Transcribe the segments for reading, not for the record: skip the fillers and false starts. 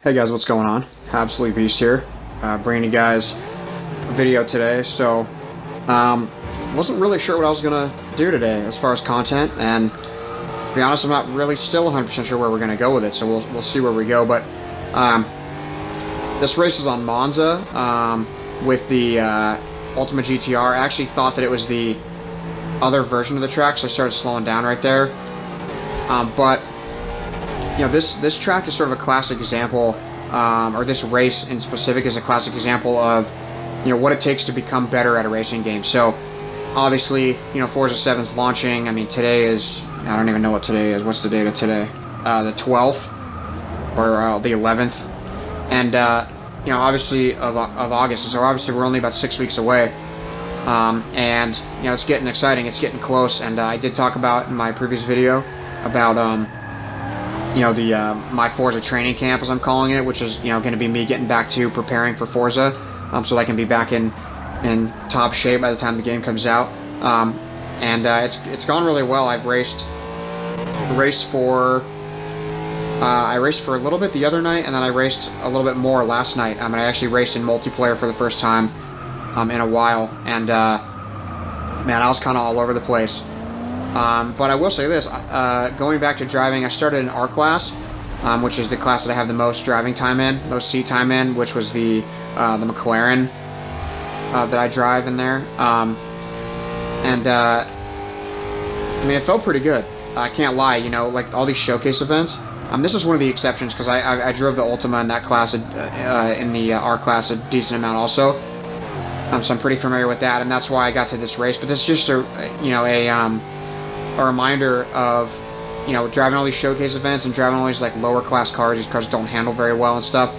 Hey guys, what's going on? Absolute Beast here, bringing you guys a video today. So, wasn't really sure what I was gonna do today as far as content, and to be honest, I'm not really still 100% sure where we're gonna go with it. So we'll see where we go. But this race is on Monza with the Ultimate GTR. I actually thought that it was the other version of the track, so I started slowing down right there. But you know, this track is sort of a classic example, or this race in specific is a classic example of, you know, what it takes to become better at a racing game. So, obviously, you know, Forza 7's launching. I mean, today is, I don't even know what today is. What's the date of today? The 12th, or the 11th. And, you know, obviously, of August. So, obviously, we're only about 6 weeks away. And, you know, it's getting exciting. It's getting close. And I did talk about in my previous video about, you know, the my Forza training camp, as I'm calling it, which is, you know, going to be me getting back to preparing for Forza, so that I can be back in top shape by the time the game comes out. And it's gone really well. I've raced for I raced for a little bit the other night, and then I raced a little bit more last night. I actually raced in multiplayer for the first time in a while, and man, I was kind of all over the place. But I will say this, going back to driving, I started in R class, which is the class that I have the most driving time in, most seat time in, which was the McLaren that I drive in there. I mean, it felt pretty good. I can't lie, you know, like all these showcase events. This is one of the exceptions, because I drove the Ultima in that class, in the R class, a decent amount also. So I'm pretty familiar with that, and that's why I got to this race. But this is just a reminder of, you know, driving all these showcase events and driving all these like lower class cars. These cars don't handle very well and stuff.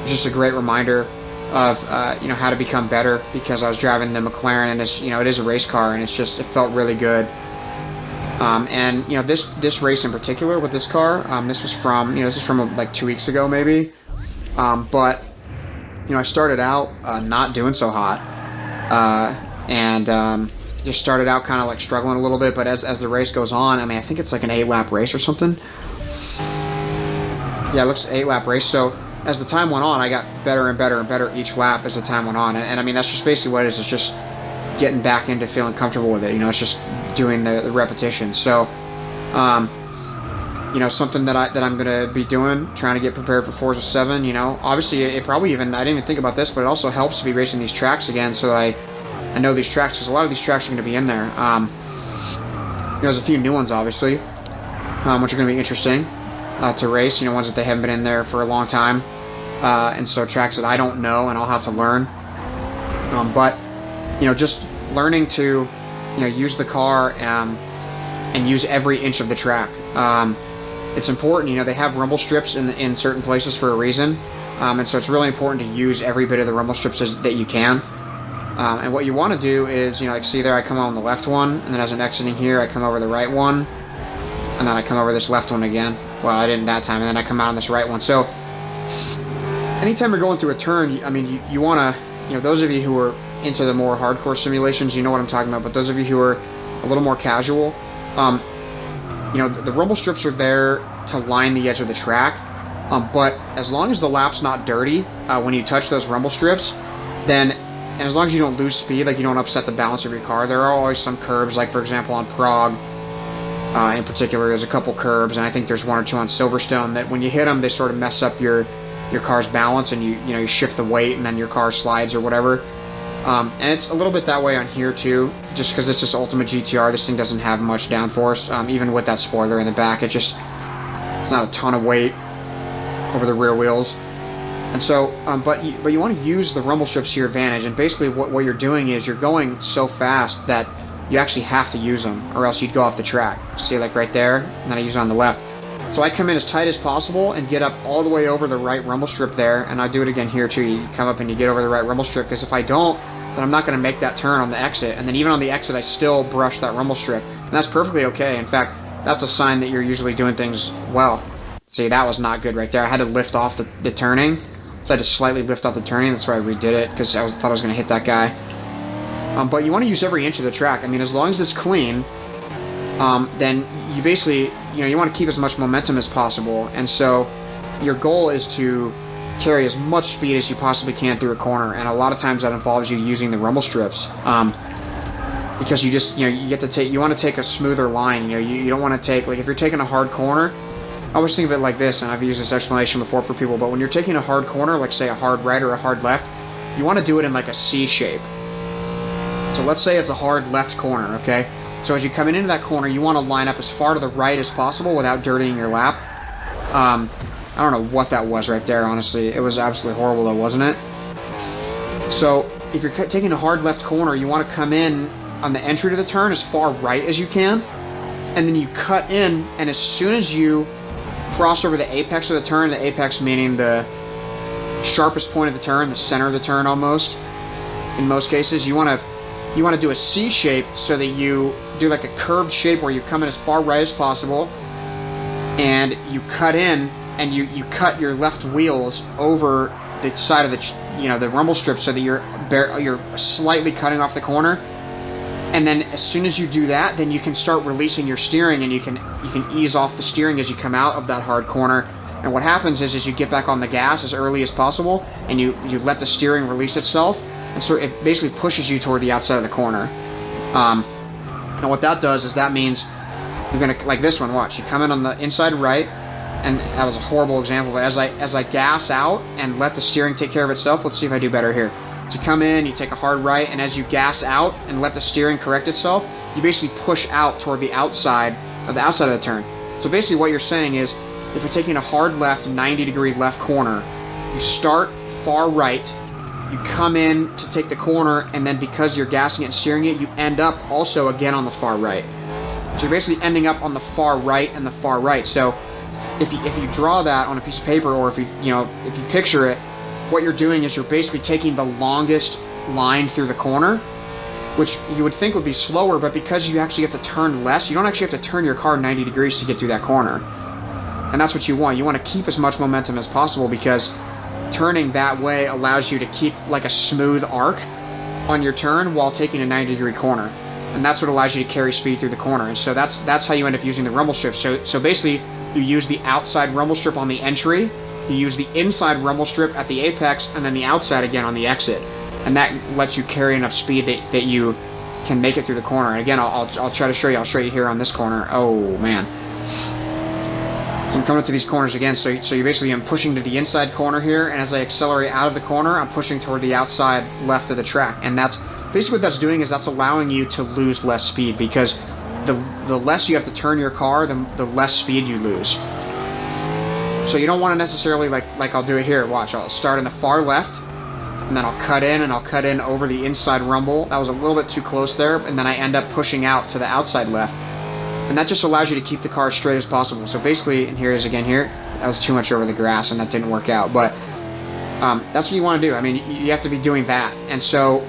It's just a great reminder of you know, how to become better, because I was driving the McLaren, and it's, you know, it is a race car, and it felt really good. And you know, this race in particular with this car, this is from like 2 weeks ago maybe. But you know, I started out not doing so hot, and just started out kind of like struggling a little bit, but as the race goes on, I mean, I think it's like an 8-lap race or something. Yeah, it looks 8-lap race. So as the time went on, I got better and better and better each lap as the time went on. And I mean, that's just basically what it is. It's just getting back into feeling comfortable with it. You know, it's just doing the repetition. So, you know, something that I'm going to be doing, trying to get prepared for Forza 7, you know. Obviously, it probably even, I didn't even think about this, but it also helps to be racing these tracks again, so that I know these tracks, because a lot of these tracks are going to be in there. There's a few new ones, obviously, which are going to be interesting to race. You know, ones that they haven't been in there for a long time, and so tracks that I don't know and I'll have to learn. But you know, just learning to, you know, use the car and use every inch of the track. It's important. You know, they have rumble strips in certain places for a reason, and so it's really important to use every bit of the rumble strips that you can. And what you want to do is, you know, like, see there, I come on the left one, and then as I'm exiting here, I come over the right one, and then I come over this left one again. Well, I didn't that time, and then I come out on this right one. So, anytime you're going through a turn, I mean, you want to, you know, those of you who are into the more hardcore simulations, you know what I'm talking about, but those of you who are a little more casual, you know, the rumble strips are there to line the edge of the track, but as long as the lap's not dirty, when you touch those rumble strips, then, and as long as you don't lose speed, like you don't upset the balance of your car, there are always some curbs, like for example on Prague, in particular, there's a couple curbs, and I think there's one or two on Silverstone, that when you hit them, they sort of mess up your car's balance, and you know, you shift the weight, and then your car slides or whatever. And it's a little bit that way on here too, just because it's just Ultimate GTR. This thing doesn't have much downforce, even with that spoiler in the back. It's not a ton of weight over the rear wheels. And so, but you want to use the rumble strips to your advantage, and basically what you're doing is you're going so fast that you actually have to use them, or else you'd go off the track. See, like right there, and then I use it on the left. So I come in as tight as possible and get up all the way over the right rumble strip there, and I do it again here too. You come up and you get over the right rumble strip, because if I don't, then I'm not going to make that turn on the exit, and then even on the exit I still brush that rumble strip, and that's perfectly okay. In fact, that's a sign that you're usually doing things well. See, that was not good right there. I had to lift off the turning. So I had to slightly lift off the turning. That's why I redid it, because I thought I was going to hit that guy. But you want to use every inch of the track. I mean, as long as it's clean, then you want to keep as much momentum as possible. And so your goal is to carry as much speed as you possibly can through a corner, and a lot of times that involves you using the rumble strips, because you just, you want to take a smoother line. You don't want to take, like, if you're taking a hard corner, I always think of it like this, and I've used this explanation before for people, but when you're taking a hard corner, like say a hard right or a hard left, you want to do it in like a C shape. So let's say it's a hard left corner, okay? So as you come into that corner, you want to line up as far to the right as possible without dirtying your lap. I don't know what that was right there, honestly. It was absolutely horrible though, wasn't it? So if you're taking a hard left corner, you want to come in on the entry to the turn as far right as you can, and then you cut in, and as soon as you cross over the apex of the turn, the apex meaning the sharpest point of the turn, the center of the turn almost, in most cases, you want to do a C shape so that you do like a curved shape where you come in as far right as possible, and you cut in, and you cut your left wheels over the side of the rumble strip so that you're slightly cutting off the corner. And then as soon as you do that, then you can start releasing your steering, and you can ease off the steering as you come out of that hard corner. And what happens is you get back on the gas as early as possible, and you let the steering release itself, and so it basically pushes you toward the outside of the corner. And what that does is that means you're gonna, like this one, watch, you come in on the inside right, and that was a horrible example, but as I gas out and let the steering take care of itself, let's see if I do better here. So you come in, you take a hard right, and as you gas out and let the steering correct itself, you basically push out toward the outside of the turn. So basically what you're saying is, if you're taking a hard left, 90-degree left corner, you start far right, you come in to take the corner, and then because you're gassing it and steering it, you end up also again on the far right. So you're basically ending up on the far right and the far right. So if you draw that on a piece of paper, or if you picture it, what you're doing is you're basically taking the longest line through the corner, which you would think would be slower, but because you actually have to turn less, you don't actually have to turn your car 90 degrees to get through that corner. And that's what you want. You want to keep as much momentum as possible, because turning that way allows you to keep like a smooth arc on your turn while taking a 90-degree corner. And that's what allows you to carry speed through the corner. And so that's how you end up using the rumble strip. So basically, you use the outside rumble strip on the entry, you use the inside rumble strip at the apex, and then the outside again on the exit. And that lets you carry enough speed that you can make it through the corner. And again, I'll try to show you. I'll show you here on this corner. Oh, man. So I'm coming up to these corners again. So you basically, I'm pushing to the inside corner here, and as I accelerate out of the corner, I'm pushing toward the outside left of the track. And that's basically what that's doing, is that's allowing you to lose less speed, because the less you have to turn your car, the less speed you lose. So you don't want to necessarily, like I'll do it here. Watch, I'll start in the far left, and then I'll cut in over the inside rumble. That was a little bit too close there, and then I end up pushing out to the outside left. And that just allows you to keep the car as straight as possible. So basically, and here it is again here, that was too much over the grass, and that didn't work out. But that's what you want to do. I mean, you have to be doing that. And so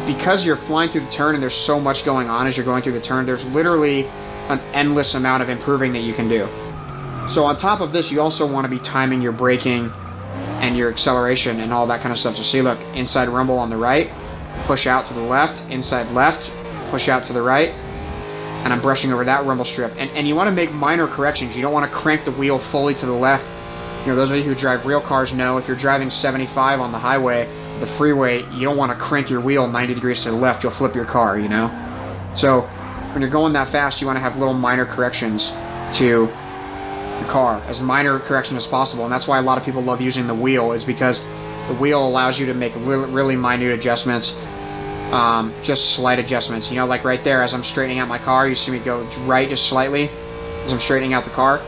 because you're flying through the turn and there's so much going on as you're going through the turn, there's literally an endless amount of improving that you can do. So on top of this, you also want to be timing your braking and your acceleration and all that kind of stuff. So see, look, inside rumble on the right, push out to the left, inside left, push out to the right, and I'm brushing over that rumble strip. And you want to make minor corrections. You don't want to crank the wheel fully to the left. Those of you who drive real cars know if you're driving 75 on the highway, the freeway, you don't want to crank your wheel 90 degrees to the left. You'll flip your car, So when you're going that fast, you want to have little minor corrections to the car, as minor correction as possible. And that's why a lot of people love using the wheel, is because the wheel allows you to make really minute adjustments, just slight adjustments. Like right there, as I'm straightening out my car, you see me go right just slightly as I'm straightening out the car,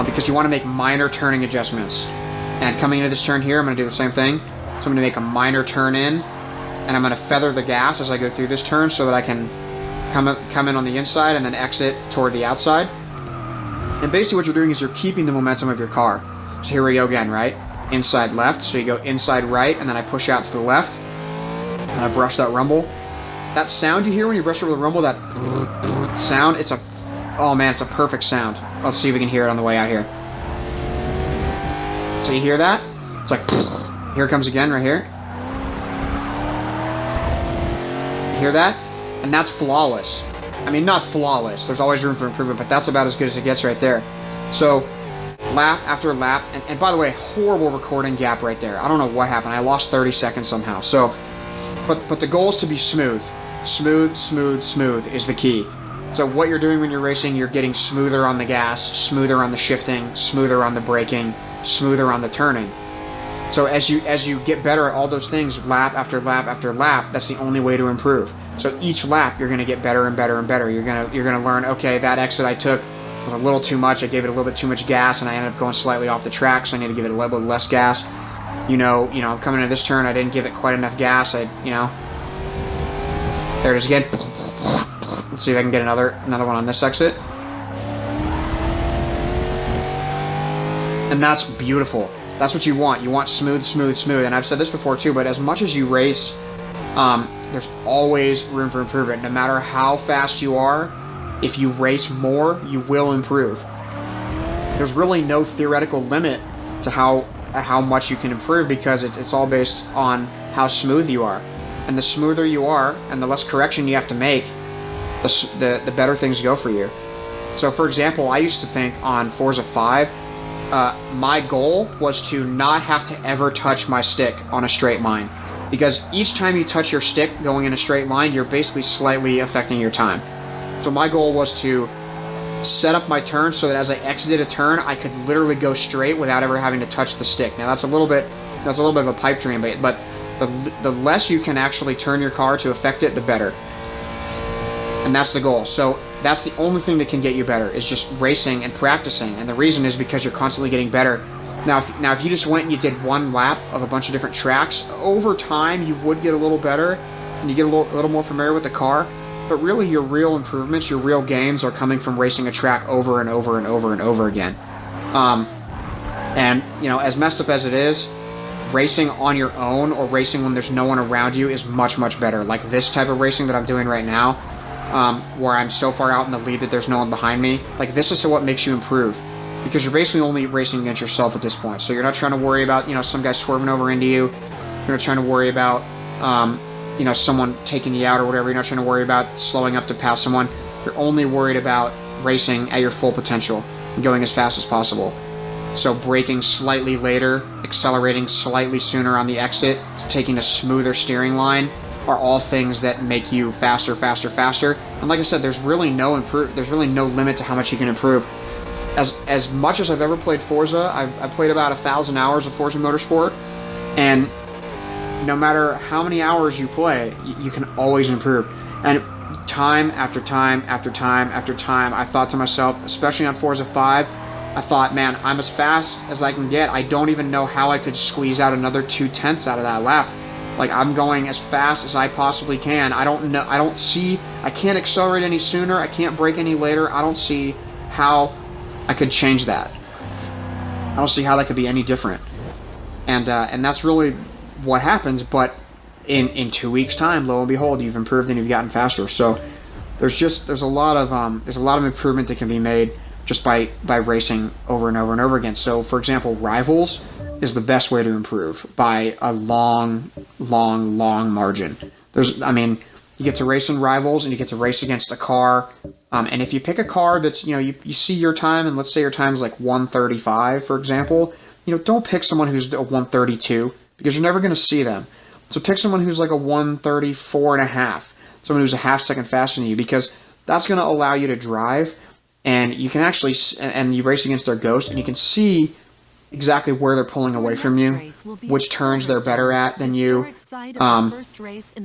because you want to make minor turning adjustments. And coming into this turn here, I'm going to do the same thing. So I'm going to make a minor turn in, and I'm going to feather the gas as I go through this turn so that I can come in on the inside and then exit toward the outside. And basically what you're doing is you're keeping the momentum of your car. So here we go again, right? Inside left, so you go inside right, and then I push out to the left, and I brush that rumble. That sound you hear when you brush over the rumble, that sound, oh man, it's a perfect sound. Let's see if we can hear it on the way out here. So you hear that? It's like, here it comes again right here. You hear that? And that's flawless. I mean, not flawless. There's always room for improvement, but that's about as good as it gets right there. So lap after lap. And by the way, horrible recording gap right there. I don't know what happened. I lost 30 seconds somehow. So, but the goal is to be smooth. Smooth, smooth, smooth is the key. So what you're doing when you're racing, you're getting smoother on the gas, smoother on the shifting, smoother on the braking, smoother on the turning. So as you get better at all those things, lap after lap after lap, that's the only way to improve. So each lap, you're going to get better and better and better. You're gonna learn, okay, that exit I took was a little too much. I gave it a little bit too much gas, and I ended up going slightly off the track, so I need to give it a little bit less gas. You know, I'm coming into this turn, I didn't give it quite enough gas. There it is again. Let's see if I can get another one on this exit. And that's beautiful. That's what you want. You want smooth, smooth, smooth. And I've said this before too, but as much as you race, there's always room for improvement. No matter how fast you are, if you race more, you will improve. There's really no theoretical limit to how much you can improve, because it's all based on how smooth you are. And the smoother you are, and the less correction you have to make, the better things go for you. So for example, I used to think on Forza 5, my goal was to not have to ever touch my stick on a straight line, because each time you touch your stick going in a straight line, you're basically slightly affecting your time. So my goal was to set up my turn so that as I exited a turn, I could literally go straight without ever having to touch the stick. Now that's a little bit of a pipe dream, but the less you can actually turn your car to affect it, the better. And that's the goal. So that's the only thing that can get you better, is just racing and practicing. And the reason is because you're constantly getting better. Now if you just went and you did one lap of a bunch of different tracks, over time you would get a little better and you get a little more familiar with the car. But really your real improvements, your real gains are coming from racing a track over and over and over and over again. And as messed up as it is, racing on your own or racing when there's no one around you is much, much better. Like this type of racing that I'm doing right now, where I'm so far out in the lead that there's no one behind me. Like this is what makes you improve, because you're basically only racing against yourself at this point. So you're not trying to worry about some guy swerving over into you. You're not trying to worry about someone taking you out or whatever. You're not trying to worry about slowing up to pass someone. You're only worried about racing at your full potential and going as fast as possible. So braking slightly later, accelerating slightly sooner on the exit, taking a smoother steering line are all things that make you faster, faster, faster. And like I said, there's really no limit to how much you can improve. As much as I've ever played Forza, I've played about 1,000 hours of Forza Motorsport, and no matter how many hours you play, you can always improve. And time after time after time after time, I thought to myself, especially on Forza 5, I thought, man, I'm as fast as I can get. I don't even know how I could squeeze out another 2/10 out of that lap. Like, I'm going as fast as I possibly can. I can't accelerate any sooner. I can't brake any later. I don't see how I could change that. I don't see how that could be any different. And that's really what happens. But in 2 weeks' time, lo and behold, you've improved and you've gotten faster. So there's a lot of improvement that can be made just by racing over and over and over again. So for example, Rivals is the best way to improve by a long margin. You get to race in Rivals and you get to race against a car. And if you pick a car that's, you see your time, and let's say your time is like 1:35, for example, don't pick someone who's a 1:32, because you're never going to see them. So pick someone who's like a 1:34.5, someone who's a half second faster than you, because that's going to allow you to drive, and you can actually, and you race against their ghost, and you can see exactly where they're pulling away from you, which turns they're better at than you,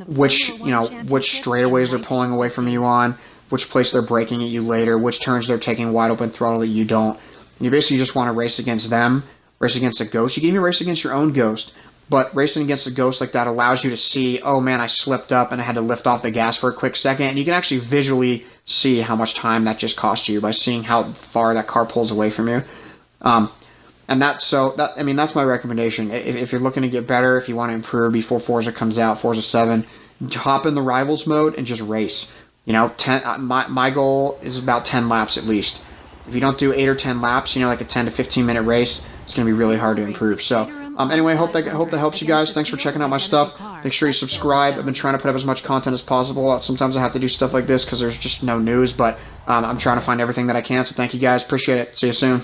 which straightaways they're pulling away from you on, which place they're braking at you later, which turns they're taking wide open throttle that you don't. And you basically just want to race against them, race against a ghost. You can even race against your own ghost, but racing against a ghost like that allows you to see, oh man, I slipped up and I had to lift off the gas for a quick second, and you can actually visually see how much time that just cost you by seeing how far that car pulls away from you. And that's my recommendation. If you're looking to get better, if you want to improve before Forza comes out, Forza 7, hop in the Rivals mode and just race. My goal is about 10 laps at least. If you don't do 8 or 10 laps, like a 10 to 15 minute race, it's going to be really hard to improve. So anyway, hope that helps you guys. Thanks for checking out my stuff. Make sure you subscribe. I've been trying to put up as much content as possible. Sometimes I have to do stuff like this because there's just no news, but I'm trying to find everything that I can. So thank you guys. Appreciate it. See you soon.